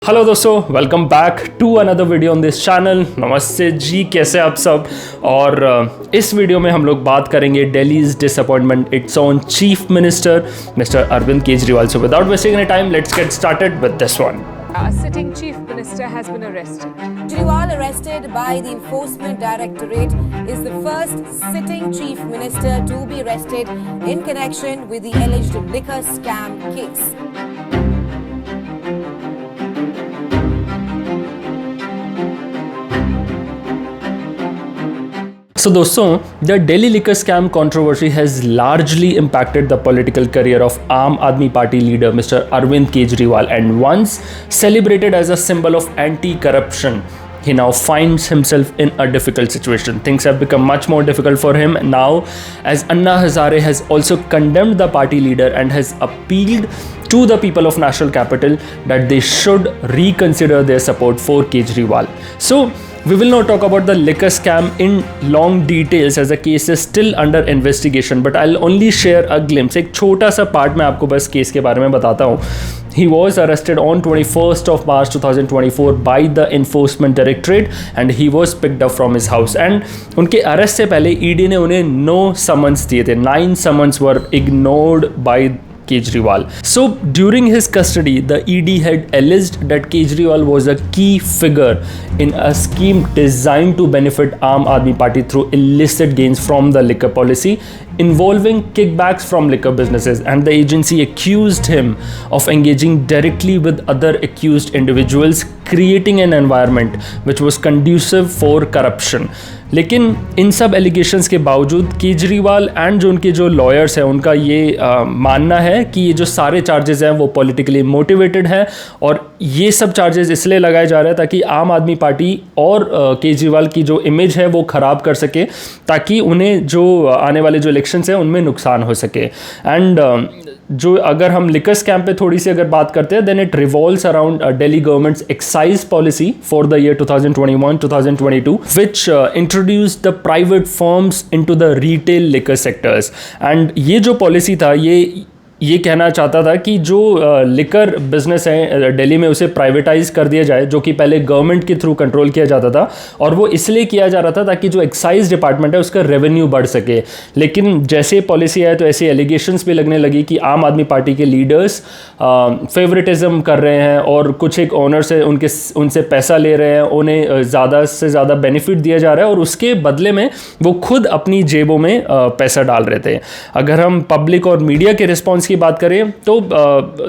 Hello दोस्तों, welcome back to another video on this channel. नमस्ते जी, कैसे आप सब। और इस वीडियो में हम लोग बात करेंगे Delhi's disappointment its own chief minister mister Arvind Kejriwal. So without wasting any time, let's get started with this one. A sitting chief minister has been arrested. Kejriwal, arrested by the Enforcement Directorate, is the first sitting chief minister to be arrested in connection with the alleged liquor scam case. So दोस्तों, the Delhi liquor scam controversy has largely impacted the political career of Aam Aadmi Party leader Mr. Arvind Kejriwal, and once celebrated as a symbol of anti-corruption, he now finds himself in a difficult situation. Things have become much more difficult for him now, as Anna Hazare has also condemned the party leader and has appealed to the people of National Capital that they should reconsider their support for Kejriwal. So we will not talk about the liquor scam in long details as the case is still under investigation, but I'll only share a glimpse. एक छोटा सा part मैं आपको बस case के बारे में बताता हूँ. He was arrested on 21st of March 2024 by the Enforcement Directorate and he was picked up from his house. And उनके अरेस्ट से पहले ED ने उन्हें 9 summons दिए थे. 9 summons were ignored by Kejriwal. So during his custody, the ED had alleged that Kejriwal was a key figure in a scheme designed to benefit Aam Aadmi Party through illicit gains from the liquor policy involving kickbacks from liquor businesses, and the agency accused him of engaging directly with other accused individuals, creating an environment which was conducive for corruption. लेकिन इन सब allegations के बावजूद Kejriwal and जो उनके जो lawyers हैं उनका ये मानना है कि ये जो सारे चार्जेस हैं वो पॉलिटिकली मोटिवेटेड हैं और ये सब चार्जेस इसलिए लगाए जा रहे हैं ताकि आम आदमी पार्टी और केजरीवाल की जो इमेज है वो ख़राब कर सके, ताकि उन्हें जो आने वाले जो इलेक्शंस हैं उनमें नुकसान हो सके। एंड जो अगर हम लिकर स्कैम पे थोड़ी सी अगर बात करते हैं, then it revolves around Delhi government's excise policy for the year 2021-2022 which introduced the private firms into the retail liquor sectors. And ये जो पॉलिसी था ये कहना चाहता था कि जो लिकर बिजनेस है दिल्ली में उसे प्राइवेटाइज कर दिया जाए, जो कि पहले गवर्नमेंट के थ्रू कंट्रोल किया जाता था, और वो इसलिए किया जा रहा था ताकि जो एक्साइज डिपार्टमेंट है उसका रेवेन्यू बढ़ सके। लेकिन जैसे पॉलिसी आए तो ऐसे एलिगेशंस भी लगने लगी कि आम आदमी पार्टी के लीडर्स फेवरेटिज्म कर रहे हैं और कुछ एक ओनर्स है उनसे पैसा ले रहे हैं, उन्हें ज़्यादा से ज़्यादा बेनिफिट दिया जा रहा है और उसके बदले में वो खुद अपनी जेबों में पैसा डाल रहे थे। अगर हम पब्लिक और मीडिया के रिस्पॉन्स की बात करें तो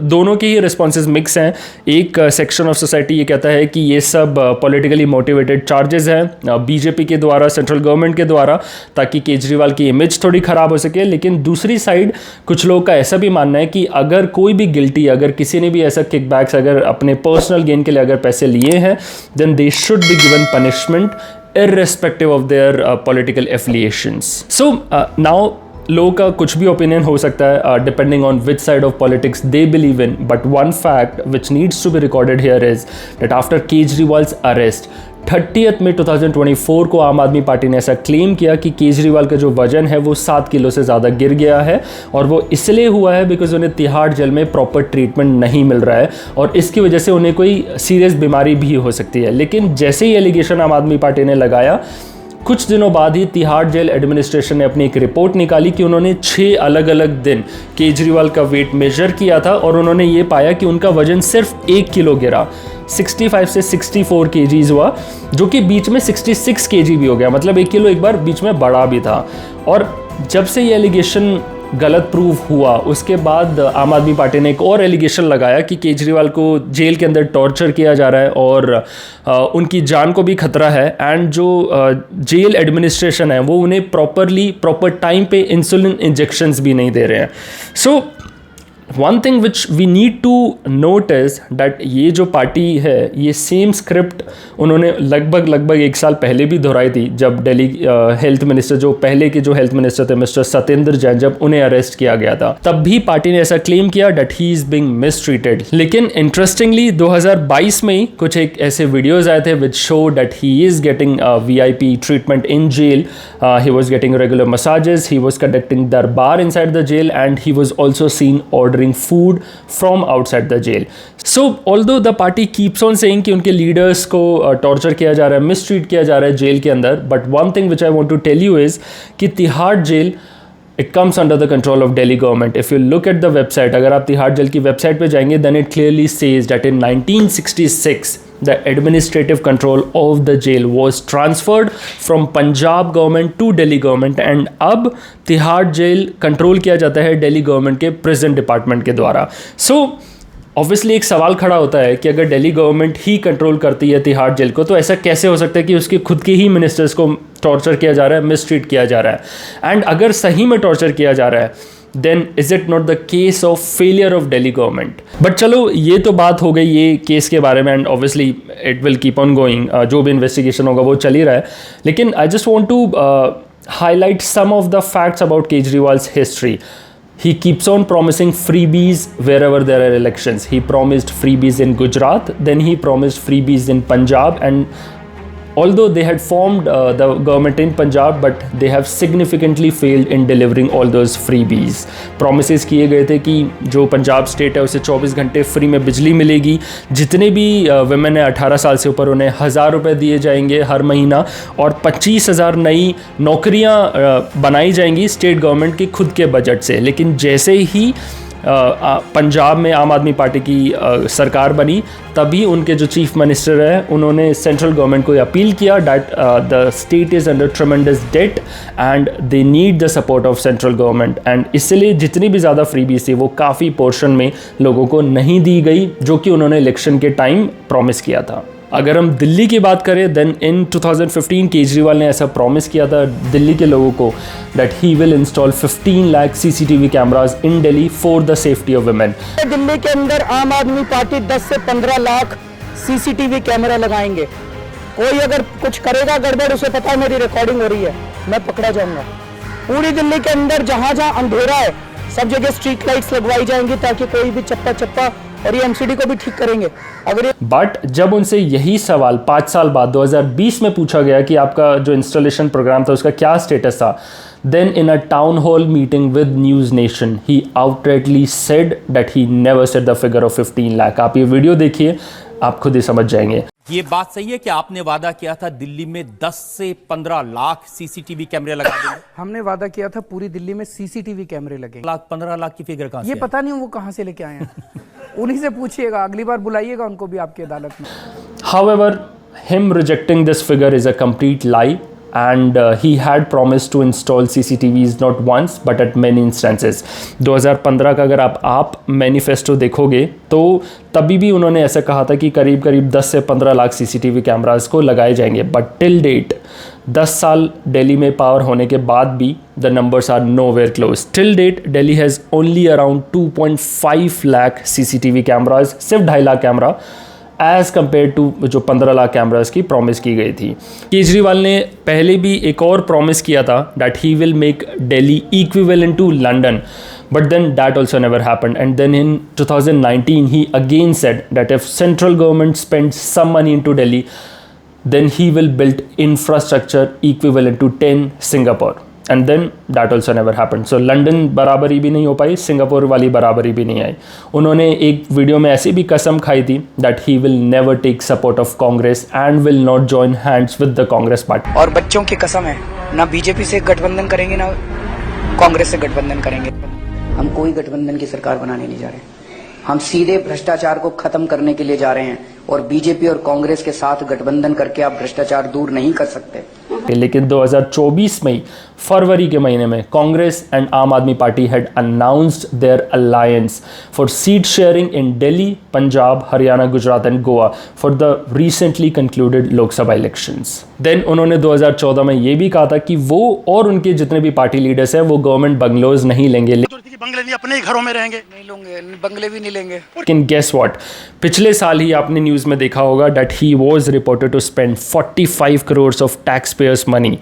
दोनों के ही रिस्पॉन्सेज मिक्स हैं। एक सेक्शन ऑफ सोसाइटी ये कहता है कि ये सब पॉलिटिकली मोटिवेटेड चार्जेस हैं बीजेपी के द्वारा, सेंट्रल गवर्नमेंट के द्वारा, ताकि केजरीवाल की इमेज थोड़ी ख़राब हो सके। लेकिन दूसरी साइड कुछ लोगों का ऐसा भी मानना है कि अगर कोई भी गिल्टी, अगर किसी ने भी ऐसा किकबैक्स अगर अपने पर्सनल गेन के लिए अगर पैसे लिए हैं, then they should be given punishment irrespective of their political affiliations. So now लोगों का कुछ भी ओपिनियन हो सकता है depending on which side of politics they believe in, but one fact which needs to be recorded here is that after Kejriwal's arrest 30 मई 2024 को आम आदमी पार्टी ने ऐसा क्लेम किया कि केजरीवाल का जो वजन है वो 7 किलो से ज़्यादा गिर गया है, और वो इसलिए हुआ है बिकॉज उन्हें तिहाड़ जेल में प्रॉपर ट्रीटमेंट नहीं मिल रहा है और इसकी वजह से उन्हें कोई सीरियस बीमारी भी हो सकती है। लेकिन जैसे ही एलिगेशन आम आदमी पार्टी ने लगाया, कुछ दिनों बाद ही तिहाड़ जेल एडमिनिस्ट्रेशन ने अपनी एक रिपोर्ट निकाली कि उन्होंने 6 अलग अलग दिन केजरीवाल का वेट मेजर किया था और उन्होंने ये पाया कि उनका वजन सिर्फ 1 किलो गिरा, 65 से 64 केजीज हुआ, जो कि बीच में 66 केजी भी हो गया, मतलब 1 किलो एक बार बीच में बढ़ा भी था। और जब से ये एलिगेशन गलत प्रूव हुआ उसके बाद आम आदमी पार्टी ने एक और एलिगेशन लगाया कि केजरीवाल को जेल के अंदर टॉर्चर किया जा रहा है और उनकी जान को भी खतरा है, एंड जो जेल एडमिनिस्ट्रेशन है वो उन्हें प्रॉपर टाइम पे इंसुलिन इंजेक्शंस भी नहीं दे रहे हैं। So one thing which we need to note is that ये जो पार्टी है ये सेम स्क्रिप्ट उन्होंने लगभग 1 साल पहले भी दोहराई थी, जब दिल्ली हेल्थ मिनिस्टर, जो पहले के जो हेल्थ मिनिस्टर थे मिस्टर सत्येंद्र जैन, जब उन्हें अरेस्ट किया गया था, तब भी पार्टी ने ऐसा क्लेम किया that he is being mistreated. लेकिन इंटरेस्टिंगली 2022 में ही कुछ एक ऐसे वीडियोज आए थे which show that he is getting VIP treatment in jail, he was getting regular massages, he was conducting darbar inside the jail, and he was also seen ordering ordering food from outside the jail. So although the party keeps on saying कि उनके leaders को torture किया जा रहा है, mistreat किया जा रहा है जेल के अंदर, but one thing which I want to tell you is कि Tihar jail it comes under the control of Delhi government. If you look at the website, अगर आप तिहाड़ जेल की वेबसाइट पे जाएंगे, then it clearly says that in 1966 the administrative control of the jail was transferred from Punjab government to Delhi government, and अब Tihar jail control किया जाता है Delhi government के प्रिजन डिपार्टमेंट के द्वारा. So ऑब्वियसली एक सवाल खड़ा होता है कि अगर दिल्ली गवर्नमेंट ही कंट्रोल करती है तिहाड़ जेल को, तो ऐसा कैसे हो सकता है कि उसके खुद के ही मिनिस्टर्स को टॉर्चर किया जा रहा है, मिसट्रीट किया जा रहा है. एंड अगर सही में टॉर्चर किया जा रहा है, then is it not the case of failure of Delhi government. But चलो, ये तो बात हो गई ये केस के बारे में, and obviously it will keep on going. जो भी इन्वेस्टिगेशन होगा वो चल ही रहा है. लेकिन I just want to highlight some of the facts about Kejriwal's history. He keeps on promising freebies wherever there are elections. He promised freebies in Gujarat, then he promised freebies in Punjab, and although they had formed the government in Punjab, but they have significantly failed in delivering all those freebies. Promises किए गए थे कि जो Punjab state है उसे 24 घंटे free में बिजली मिलेगी, जितने भी वुमेन है 18 साल से ऊपर उन्हें 1000 रुपये दिए जाएंगे हर महीना, और 25,000 नई नौकरियां बनाई जाएंगी स्टेट गवर्नमेंट की खुद के बजट से. लेकिन जैसे ही पंजाब में आम आदमी पार्टी की सरकार बनी, तभी उनके जो चीफ मिनिस्टर है उन्होंने सेंट्रल गवर्नमेंट को अपील किया that the state is under tremendous debt and they need the support of central government. And इसलिए जितनी भी ज़्यादा फ्रीबीज थी वो काफ़ी पोर्शन में लोगों को नहीं दी गई, जो कि उन्होंने इलेक्शन के टाइम प्रॉमिस किया था. अगर हम दिल्ली की बात करें, देन इन 2015 केजरीवाल ने ऐसा प्रॉमिस किया था दिल्ली के लोगों को that he will install 15 lakh CCTV cameras in Delhi for the safety of women. Delhi के अंदर आम आदमी पार्टी 10 से 15 लाख CCTV कैमरा लगाएंगे. कोई अगर कुछ करेगा गड़बड़, उसे पता है मेरी रिकॉर्डिंग हो रही है, मैं पकड़ा जाऊंगा. पूरी दिल्ली के अंदर जहां जहां अंधेरा है सब जगह स्ट्रीट लाइट्स लगवाई जाएंगी, ताकि कोई भी चप्पा और ये MCD को भी ठीक करेंगे. अगर बट जब उनसे यही सवाल 5 साल बाद 2020 में पूछा गया कि आपका जो इंस्टॉलेशन प्रोग्राम था उसका क्या स्टेटस था, then in a town hall meeting with News Nation he outrightly said that he never said the figure of 15 lakh. आप ये वीडियो देखिए, आप खुद ही समझ जाएंगे. ये बात सही है कि आपने वादा किया था दिल्ली में 10 से 15 लाख CCTV कैमरे लगा देंगे? हमने वादा किया था पूरी दिल्ली में CCTV कैमरे लगे. 15 लाख की फिगर कहां से? ये पता नहीं वो कहां से लेके आए हैं. उन्हीं से पूछिएगा, अगली बार बुलाइएगा उनको भी आपकी अदालत में. However, him rejecting this figure is a complete lie. And he had promised to install CCTVs not once but at many instances. 2015 का अगर आप मैनिफेस्टो देखोगे तो तभी भी उन्होंने ऐसा कहा था कि करीब 10 से 15 लाख CCTV कैमरास को लगाए जाएंगे. बट टिल डेट 10 साल दिल्ली में पावर होने के बाद भी the numbers are nowhere close. Till date Delhi has only around 2.5 lakh CCTV cameras, सिर्फ 2.5 lakh camera, as compare to जो 15 लाख कैमरास की प्रॉमिस की गई थी. केजरीवाल ने पहले भी एक और प्रॉमिस किया था that he will make Delhi equivalent to London, but then that also never happened. And then in 2019 he again said that if central government spends some money into Delhi, then he will build infrastructure equivalent to 10 Singapore. And then that also never happened. So London बराबरी भी नहीं हो पाई, Singapore वाली बराबरी भी नहीं आई. उन्होंने एक वीडियो में ऐसी भी कसम खाई थी that he will never take support of Congress and will not join hands with the Congress party. और बच्चों की कसम है, ना बीजेपी से गठबंधन करेंगे ना कांग्रेस से गठबंधन करेंगे. हम कोई गठबंधन की सरकार बनाने नहीं जा रहे. हम सीधे भ्रष्टाचार को खत्म करने के लिए जा रहे हैं, और बीजेपी और कांग्रेस के साथ गठबंधन करके आप भ्रष्टाचार दूर नहीं कर सकते. लेकिन 2024 में फरवरी के महीने में Congress and Aam Aadmi Party had announced their alliance for seat sharing in Delhi, Punjab, Haryana, Gujarat and Goa for the recently concluded Lok Sabha elections. Then उन्होंने 2014 में ये भी कहा था कि वो और उनके जितने भी पार्टी लीडर्स हैं वो गवर्नमेंट बंगलोज नहीं लेंगे. बंगले नहीं, अपने ही घरों में रहेंगे. नहीं लेंगे, बंगले भी नहीं लेंगे. लेकिन गेस व्हाट, पिछले साल ही आपने न्यूज़ में देखा होगा that he was reported to spend 45 crore of tax payers money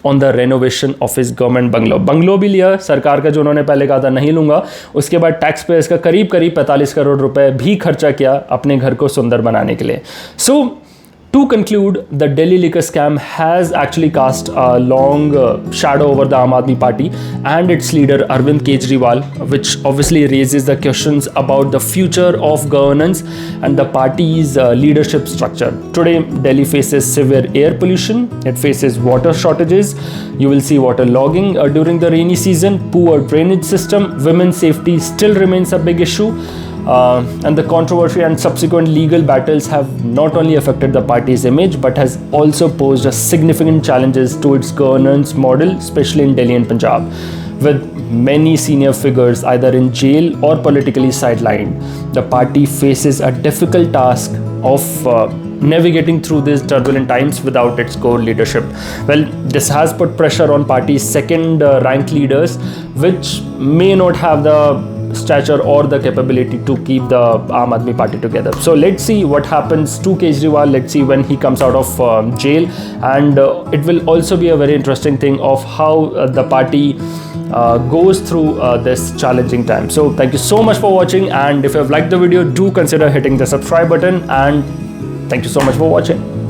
on the renovation of his government bungalow. Bungalow भी लिया सरकार का, जो उन्होंने पहले कहा था नहीं लूँगा. उसके बाद टैक्स पेयर्स का करीब 45 करोड़ रुपए भी खर्चा किया अपने घर को सुंदर बनाने के लिए. सो To conclude, the Delhi liquor scam has actually cast a long shadow over the Aam Aadmi Party and its leader Arvind Kejriwal, which obviously raises the questions about the future of governance and the party's leadership structure. Today, Delhi faces severe air pollution, it faces water shortages, you will see water logging during the rainy season, poor drainage system, women's safety still remains a big issue. And the controversy and subsequent legal battles have not only affected the party's image but has also posed a significant challenges to its governance model, especially in Delhi and Punjab, with many senior figures either in jail or politically sidelined. The party faces a difficult task of navigating through these turbulent times without its core leadership. Well, this has put pressure on party's second ranked leaders, which may not have the stature or the capability to keep the Aam Aadmi Party together. So let's see what happens to Kejriwal. Let's see when he comes out of jail, and it will also be a very interesting thing of how the party goes through this challenging time. So thank you so much for watching, and if you have liked the video, do consider hitting the subscribe button, and thank you so much for watching.